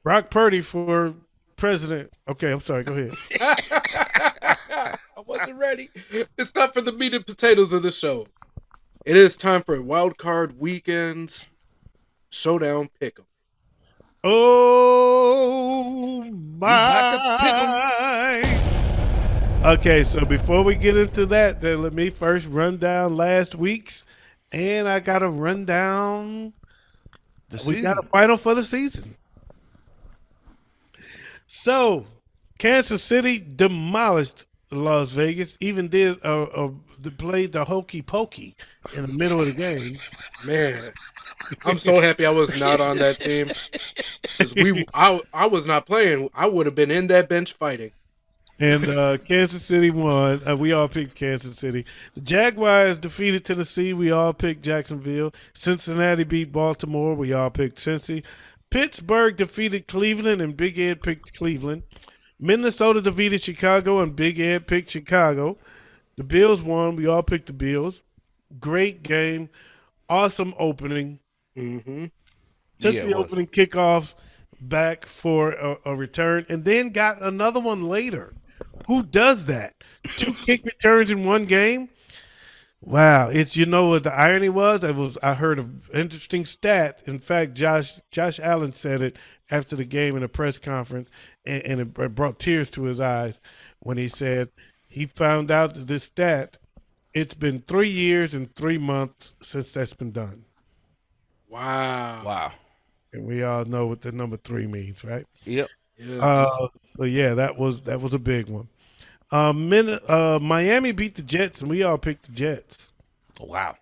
Brock Purdy for president. Okay, I'm sorry. Go ahead. I wasn't ready. It's time for the meat and potatoes of the show. It is time for wild card weekends. Showdown pick'em. Oh about to pick 'em. my! Okay, so before we get into that, then let me first run down last week's, and I got to run down. We got a final for the season. So, Kansas City demolished Las Vegas. Even did played the hokey pokey in the middle of the game. Man, I'm so happy I was not on that team. Because I was not playing. I would have been in that bench fighting. And Kansas City won. We all picked Kansas City. The Jaguars defeated Tennessee. We all picked Jacksonville. Cincinnati beat Baltimore. We all picked Cincy. Pittsburgh defeated Cleveland, and Big Ed picked Cleveland. Minnesota defeated Chicago, and Big Ed picked Chicago. The Bills won. We all picked the Bills. Great game. Awesome opening. Mm-hmm. Took the opening kickoff back for a return, and then got another one later. Who does that? 2 kick returns in one game? Wow. It's, you know what the irony was? I heard an interesting stat. In fact, Josh Allen said it after the game in a press conference, and it brought tears to his eyes when he said he found out that this stat, it's been 3 years and 3 months since that's been done. Wow. And we all know what the number 3 means, right? Yep. Yes. So yeah, that was a big one. Miami beat the Jets, and we all picked the Jets. Wow.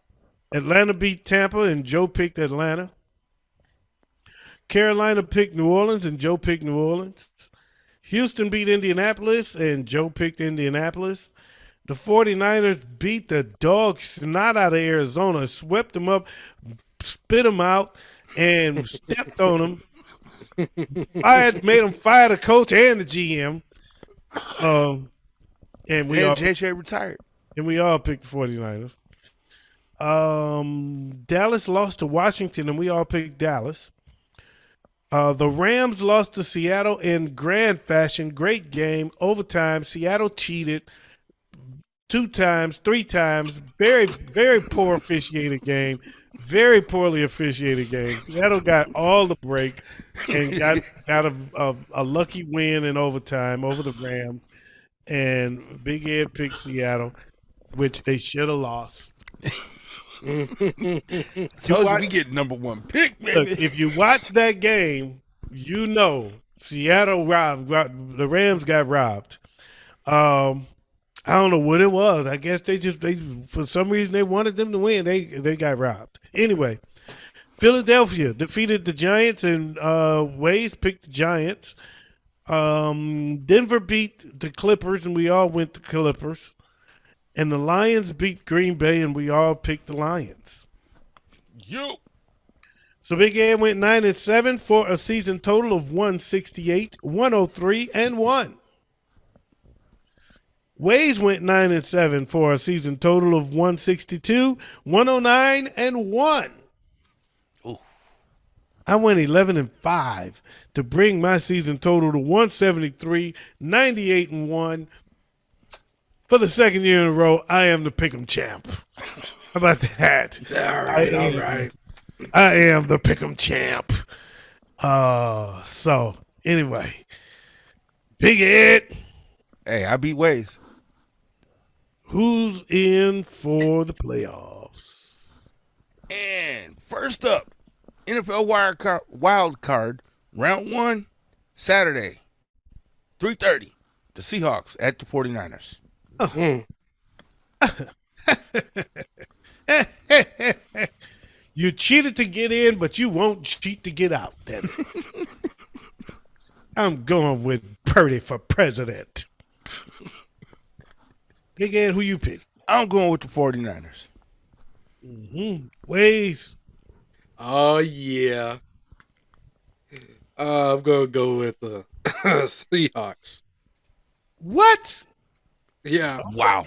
Atlanta beat Tampa, and Joe picked Atlanta. Carolina picked New Orleans, and Joe picked New Orleans. Houston beat Indianapolis, and Joe picked Indianapolis. The 49ers beat the dog snot out of Arizona, swept them up, spit them out, and stepped on them. Made them fire the coach and the GM. And JJ retired. And we all picked the 49ers. Dallas lost to Washington, and we all picked Dallas. The Rams lost to Seattle in grand fashion. Great game. Overtime. Seattle cheated 2 times, 3 times. Very, very poor officiated game. Very poorly officiated game. Seattle got all the breaks and got a lucky win in overtime over the Rams. And Big Ed picked Seattle, which they should have lost. Told you we get number 1 pick, baby. Look, if you watch that game, you know Seattle robbed. The Rams got robbed. I don't know what it was. I guess they for some reason they wanted them to win. They got robbed. Anyway, Philadelphia defeated the Giants, and Wayz picked the Giants. Denver beat the Clippers, and we all went to Clippers. And the Lions beat Green Bay, and we all picked the Lions. So Big Ed went 9-7 for a season total of 168, 103, and 1. Wayz went 9-7 for a season total of 162, 109, and 1. Ooh. I went 11-5 to bring my season total to 173, 98, and 1. For the second year in a row, I am the Pick'em champ. How about that? All right. I am the Pick'em champ. So anyway, Big Ed. Hey, I beat Wayz. Who's in for the playoffs? And first up, NFL wild card, round 1, Saturday, 3:30. The Seahawks at the 49ers. You cheated to get in, but you won't cheat to get out, then. I'm going with Purdy for president. Big Ed, who you pick? I'm going with the 49ers. Wayz. Oh yeah. I'm gonna go with the Seahawks. What? Yeah. Wow.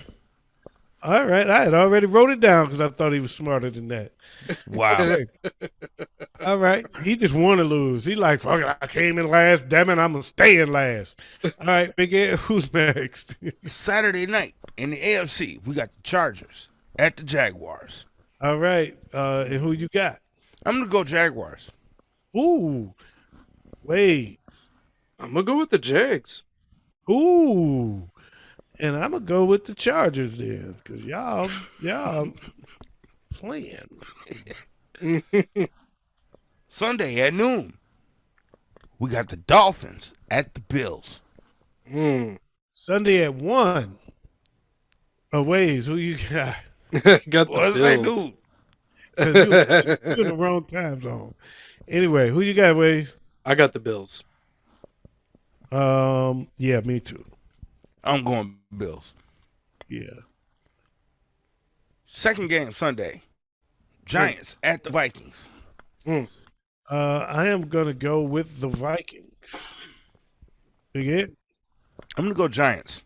All right, I had already wrote it down because I thought he was smarter than that. Wow. Okay. All right, he just want to lose. He like, fuck it, I came in last. Damn it, I'm gonna stay in last. All right, Big Ed, who's next? Saturday night in the AFC, we got the Chargers at the Jaguars. All right, and who you got? I'm going to go Jaguars. Ooh, wait. I'm gonna go with the Jags. Ooh, and I'm gonna go with the Chargers then, cause y'all playing. Sunday at noon, we got the Dolphins at the Bills. Sunday at 1. Oh, Wayz, who you got? Got the What's that Bills. dude? 'Cause you're in the wrong time zone. Anyway, who you got, Wayz? I got the Bills. Yeah, me too. I'm going Bills. Yeah. Second game Sunday, Giants at the Vikings. I am gonna go with the Vikings. Big Ed? I'm going to go Giants.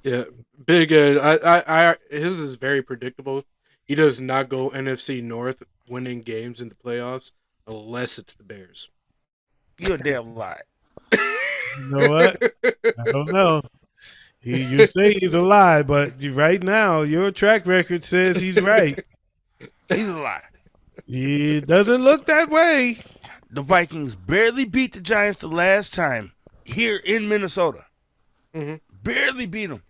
Yeah, Big Ed. I his is very predictable. He does not go NFC North winning games in the playoffs unless it's the Bears. You're a damn lie. You know what? I don't know. You say he's a lie, but right now your track record says he's right. He's a lie. He doesn't look that way. The Vikings barely beat the Giants the last time here in Minnesota. Barely beat them.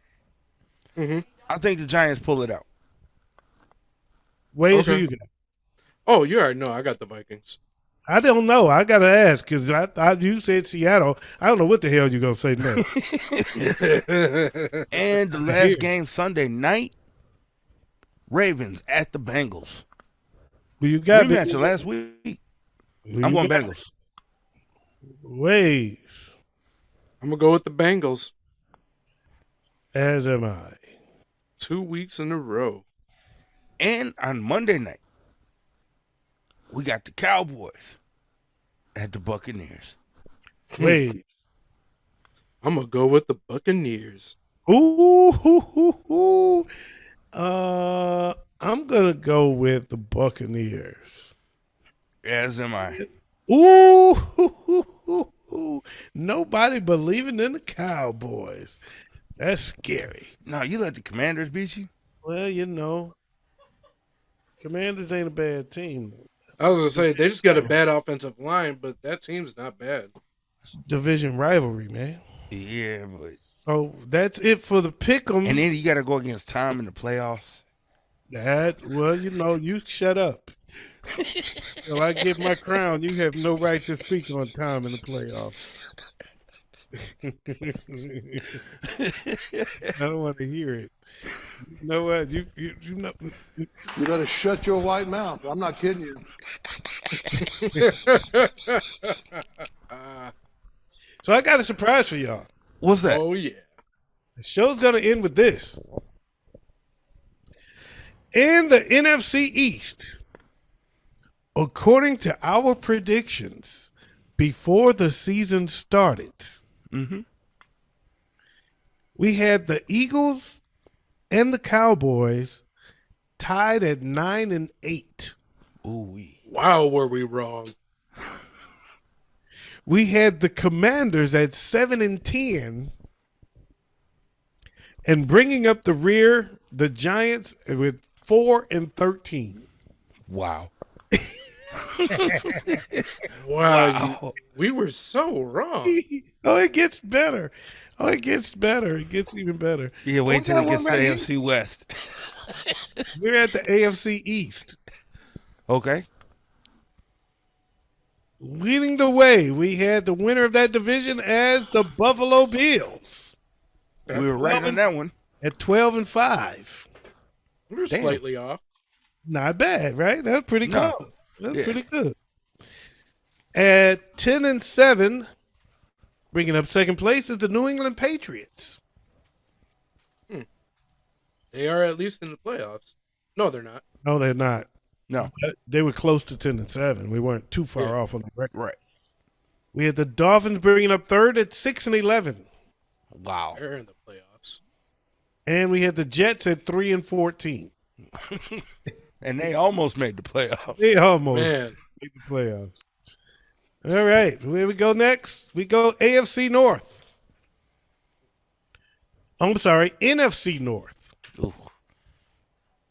I think the Giants pull it out. Wayne, who Okay. you got? Oh, you already know I got the Vikings. I don't know. I gotta ask because you said Seattle. I don't know what the hell you're gonna say next. And the last game Sunday night, Ravens at the Bengals. Who you got? Rematch of last week. Who I'm you going got? Bengals. Wayz, I'm gonna go with the Bengals. as am I. 2 weeks in a row. And on Monday night, we got the Cowboys at the Buccaneers. Wayz. I'm gonna go with the Buccaneers. Ooh. I'm gonna go with the Buccaneers. As am I. Ooh. Nobody believing in the Cowboys. That's scary. No, you let the Commanders beat you? Well, you know, Commanders ain't a bad team. I was gonna say they just got a bad offensive line, but that team's not bad. It's division rivalry, man. Yeah, but So that's it for the pick'ems. and then you got to go against Tom in the playoffs. Well, you know, you shut up. Till I get my crown, you have no right to speak on time in the playoffs. I don't want to hear it. You know what? You know. You better shut your white mouth. I'm not kidding you. So I got a surprise for y'all. What's that? Oh yeah. The show's gonna end with this. In the NFC East, according to our predictions before the season started, we had the Eagles and the Cowboys tied at 9-8. Ooh-wee. Wow, were we wrong? We had the Commanders at 7-10, and bringing up the rear, the Giants with 4-13. Wow. Wow. We were so wrong. Oh, it gets better. It gets even better. Yeah, wait till it gets to right here. AFC West. We're at the AFC East. Okay. Leading the way, we had the winner of that division as the Buffalo Bills. We were right on that one. At 12-5. We were Damn. slightly off. Not bad, right? That's pretty No. cool. That's Yeah. pretty good. At 10-7, bringing up second place is the New England Patriots. They are at least in the playoffs. No, they're not. No, they're not. No. They were close to 10-7. We weren't too far Yeah. off on the record. Right. We had the Dolphins bringing up third at 6-11, Wow. They're in the playoffs. and we had the Jets at 3-14. And they almost made the playoffs. They almost Man, made the playoffs. All right, where we go next? We go AFC North. I'm sorry, NFC North. Ooh.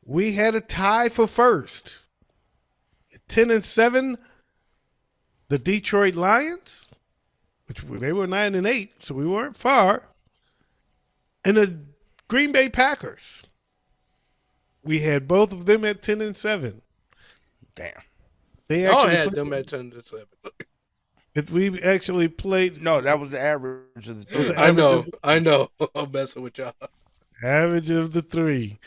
We had a tie for first. 10-7, the Detroit Lions, which they were 9-8, so we weren't far, and the Green Bay Packers. We had both of them at 10-7. Damn. They I actually had played, them at 10-7. we actually played No, that was the average of the three. I know. I'm messing with y'all. average of the three,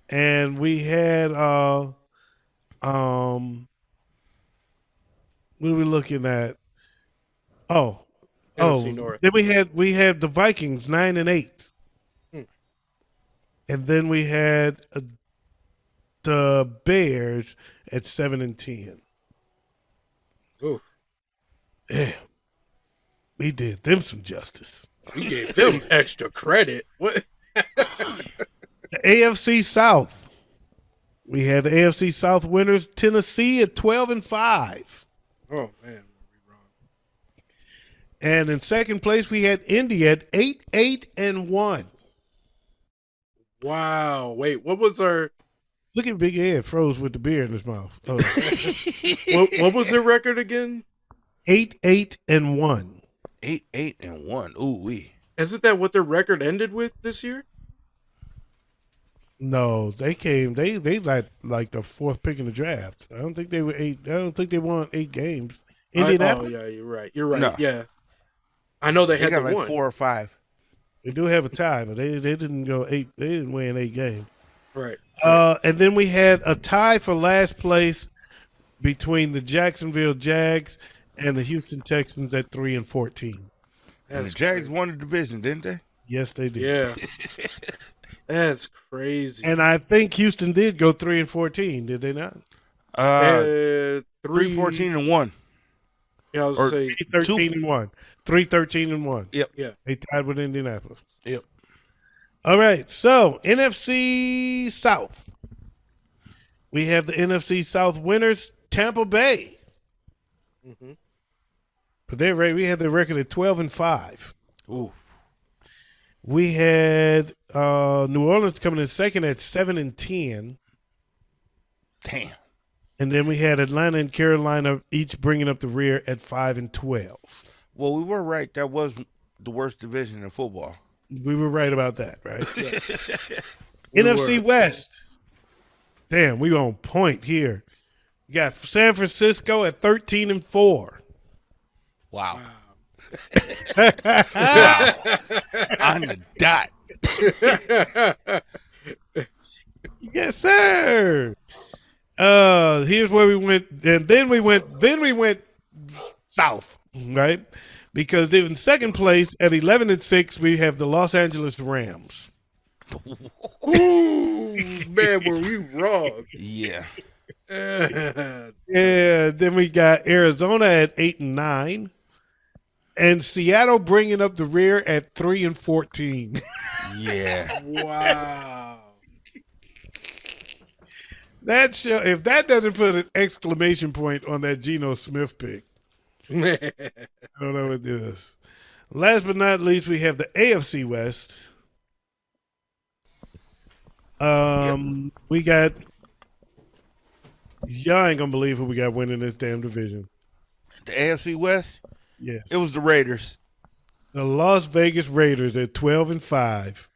and we had what are we looking at? NFC North. Then we had the Vikings 9-8, and then we had the Bears at 7-10. Oof. Damn, we did them some justice. We gave them extra credit. What? The AFC South. We had the AFC South winners, Tennessee at 12-5. Oh man, we wrong. And in second place, we had Indy at 8-1. Wow. Wait, what was our? Look at Big Ed froze with the beer in his mouth. Oh. What was their record again? 8-1. 8-1. Ooh wee. Isn't that what their record ended with this year? No, they came. They like the fourth pick in the draft. I don't think they were 8. I don't think they won 8 games. Indianapolis. Oh yeah, you're right. You're right. No. Yeah, I know they They had got the like one. 4 or 5. They do have a tie, but they didn't go 8. They didn't win 8 games. Right. And then we had a tie for last place between the Jacksonville Jags and the Houston Texans at 3-14. And the That's Jags crazy. won the division, didn't they? Yes, they did. Yeah. That's crazy. And I think Houston did go 3-14. Did they not? 3-14-1. Yeah, I was or- say 13-1. 3-13-1. Yep. yeah. They tied with Indianapolis. Yep. All right. So NFC South. We have the NFC South winners, Tampa Bay. Mhm. But we had their record at 12-5. Ooh. We had New Orleans coming in second at 7-10. Damn. And then we had Atlanta and Carolina each bringing up the rear at 5-12. Well, we were right. That was the worst division in football. We were right about that, right? We NFC were. West. Damn, we on point here. We got San Francisco at 13-4. Wow. Wow. On the dot. Yes, sir. Here's where we went, and then we went south, right? Because in second place at 11-6, we have the Los Angeles Rams. Ooh, man, were we wrong? Yeah. Man. And then we got Arizona at 8-9, and Seattle bringing up the rear at 3-14. Yeah. Wow. That show, if that doesn't put an exclamation point on that Geno Smith pick, Man. I don't know what it is. Last but not least, we have the AFC West. We got, y'all ain't gonna believe who we got winning this damn division. The AFC West, Yes, it was the Raiders. the Las Vegas Raiders at 12-5,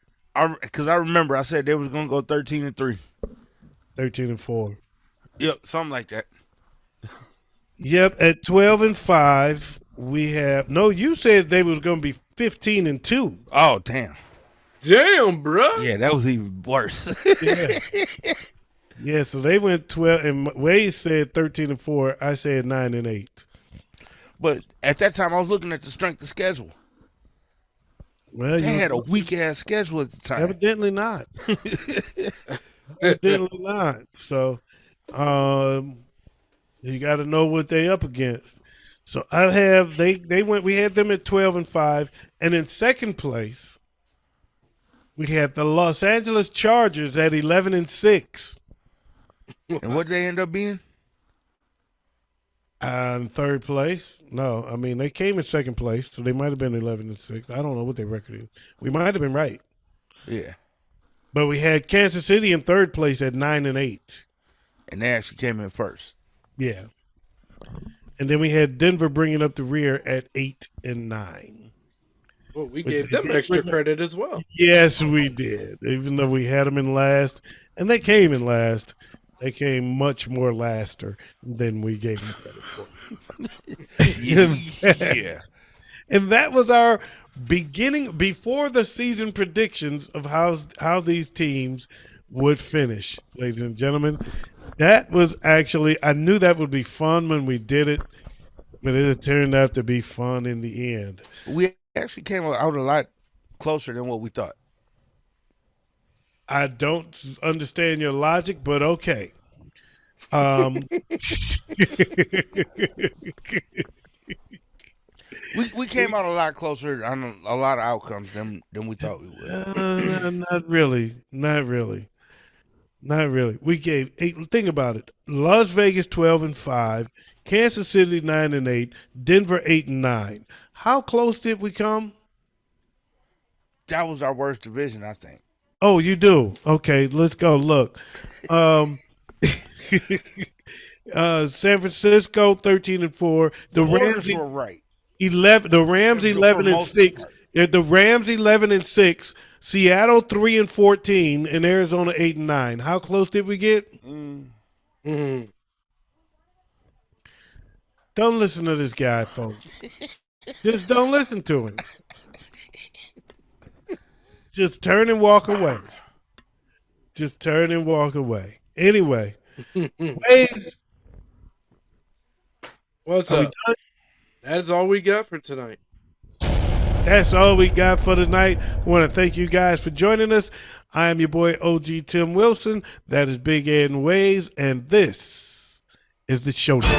Because I remember I said they was going to go 13-3. 13-4. Yep, something like that. Yep, at 12-5, we have you said they was gonna be 15-2. Oh, damn. Damn, bro. Yeah, that was even worse. Yeah. Yeah, so they went 12, and Wayz said 13-4. I said 9-8. But at that time, I was looking at the strength of schedule. Well, They had a weak-ass schedule at the time. evidently not. Evidently not. So, you got to know what they up against. So I have they went. We had them at 12-5, and in second place we had the Los Angeles Chargers at 11-6. And what they end up being? In third place, no, I mean they came in second place, so they might have been 11-6. I don't know what their record is. We might have been right, Yeah. but we had Kansas City in third place at 9-8. And they actually came in first. Yeah, and then we had Denver bringing up the rear at 8-9. Well, we gave them extra credit as well. Yes, we did. Even though we had them in last, and they came in last, they came much more laster than we gave them credit for. Yeah. And that was our beginning before the season predictions of how these teams would finish, ladies and gentlemen. That was actually, I knew that would be fun when we did it, but it turned out to be fun in the end. We actually came out a lot closer than what we thought. I don't understand your logic, but okay. We came out a lot closer on a lot of outcomes than we thought we would. Not really. We gave 8. Think about it. Las Vegas 12-5, Kansas City 9-8, Denver 8-9. How close did we come? That was our worst division, I think. Oh, you do? Okay, let's go look. San Francisco 13-4. The Rams were right. 11. The Rams 11-6. The Rams 11-6. Seattle 3-14, and Arizona 8-9. How close did we get? Mm-hmm. Don't listen to this guy, folks. Just don't listen to him. Just turn and walk away. Just turn and walk away. Anyway, Wayz, What's up? That's all we got for tonight. That's all we got for tonight. I want to thank you guys for joining us. I am your boy OG Tim Wilson. That is Big Ed and Wayz, and this is the Showdown.